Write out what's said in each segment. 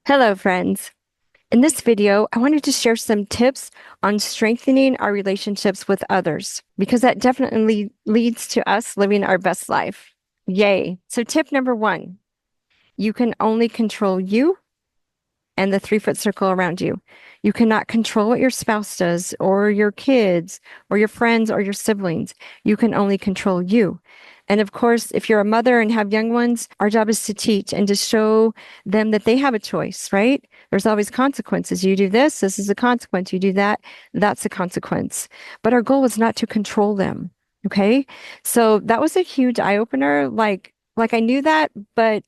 Hello, friends. In this video, I wanted to share some tips on strengthening our relationships with others because that definitely leads to us living our best life. Yay. So, tip number one, you can only control you and the 3-foot circle around you. You cannot control what your spouse does or your kids or your friends or your siblings. You can only control you. And of course, if you're a mother and have young ones, our job is to teach and to show them that they have a choice, right? There's always consequences. You do this is a consequence. You do that, that's a consequence. But our goal is not to control them. Okay. So that was a huge eye opener. Like I knew that, but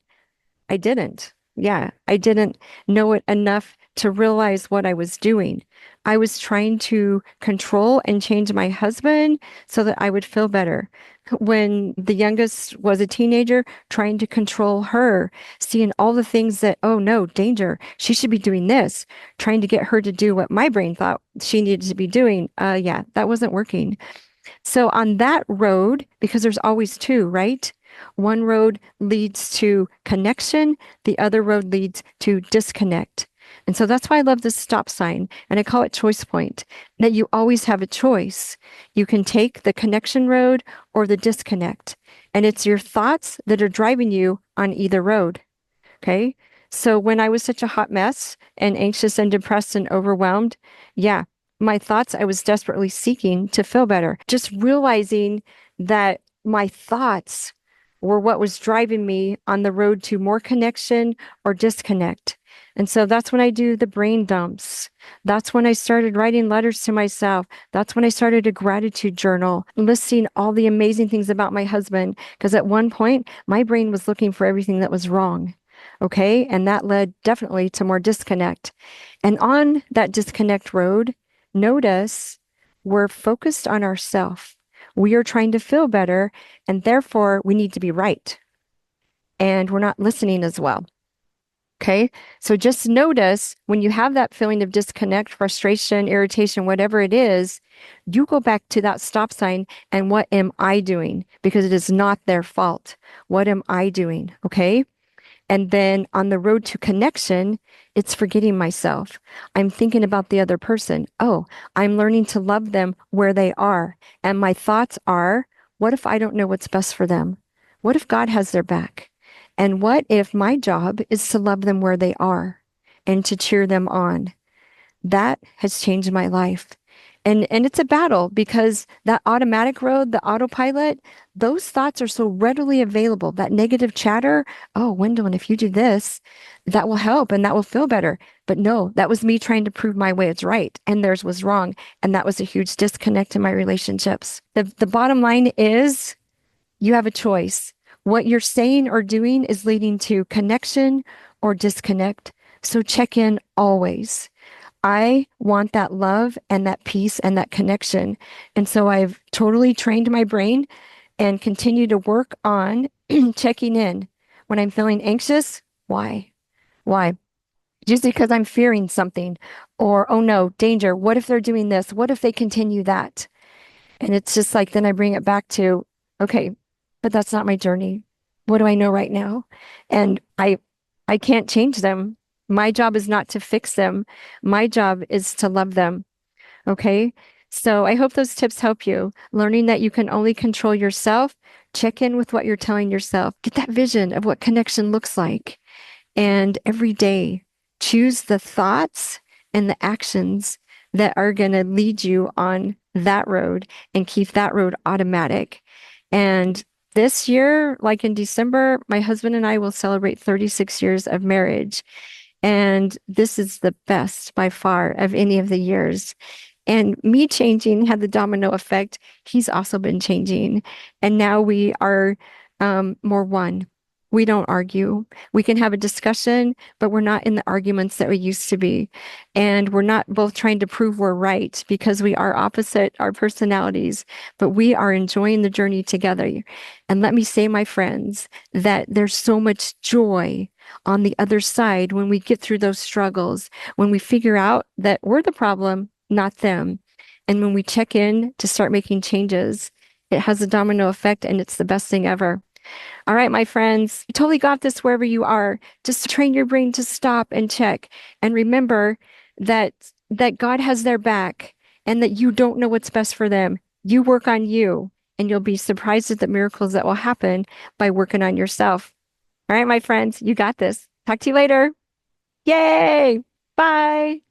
I didn't. Yeah, I didn't know it enough to realize what I was doing. I was trying to control and change my husband so that I would feel better. When the youngest was a teenager, trying to control her, seeing all the things that, oh no, danger, she should be doing this, trying to get her to do what my brain thought she needed to be doing. Yeah, that wasn't working. So on that road, because there's always two, right? One road leads to connection, the other road leads to disconnect. And so that's why I love this stop sign, and I call it choice point, that you always have a choice. You can take the connection road or the disconnect, and it's your thoughts that are driving you on either road. Okay. So when I was such a hot mess and anxious and depressed and overwhelmed, yeah, my thoughts, I was desperately seeking to feel better. Just realizing that my thoughts were what was driving me on the road to more connection or disconnect. And so that's when I do the brain dumps. That's when I started writing letters to myself. That's when I started a gratitude journal, listing all the amazing things about my husband. Because at one point, my brain was looking for everything that was wrong. Okay. And that led definitely to more disconnect. And on that disconnect road, notice we're focused on ourself. We are trying to feel better, and therefore we need to be right. And we're not listening as well. Okay. So just notice when you have that feeling of disconnect, frustration, irritation, whatever it is, you go back to that stop sign and what am I doing? Because it is not their fault. What am I doing? Okay. And then on the road to connection, it's forgetting myself. I'm thinking about the other person. Oh, I'm learning to love them where they are. And my thoughts are, what if I don't know what's best for them? What if God has their back? And what if my job is to love them where they are and to cheer them on? That has changed my life. And it's a battle because that automatic road, the autopilot, those thoughts are so readily available. That negative chatter, oh, Wendolyn, if you do this, that will help and that will feel better. But no, that was me trying to prove my way is right and theirs was wrong. And that was a huge disconnect in my relationships. The bottom line is you have a choice. What you're saying or doing is leading to connection or disconnect. So check in always. I want that love and that peace and that connection. And so I've totally trained my brain and continue to work on checking in. When I'm feeling anxious, why? Why? Just because I'm fearing something or, oh no, danger. What if they're doing this? What if they continue that? And it's just like, then I bring it back to, okay, but that's not my journey. What do I know right now? And I can't change them. My job is not to fix them. My job is to love them. Okay. So I hope those tips help you. Learning that you can only control yourself. Check in with what you're telling yourself. Get that vision of what connection looks like. And every day, choose the thoughts and the actions that are going to lead you on that road and keep that road automatic. And this year, like in December, my husband and I will celebrate 36 years of marriage. And this is the best by far of any of the years. And me changing had the domino effect. He's also been changing. And now we are more one. We don't argue. We can have a discussion, but we're not in the arguments that we used to be. And we're not both trying to prove we're right because we are opposite our personalities, but we are enjoying the journey together. And let me say, my friends, that there's so much joy on the other side when we get through those struggles, when we figure out that we're the problem, not them. And when we check in to start making changes, it has a domino effect and it's the best thing ever. All right, my friends, you totally got this wherever you are. Just train your brain to stop and check. And remember that God has their back and that you don't know what's best for them. You work on you, and you'll be surprised at the miracles that will happen by working on yourself. All right, my friends, you got this. Talk to you later. Yay! Bye.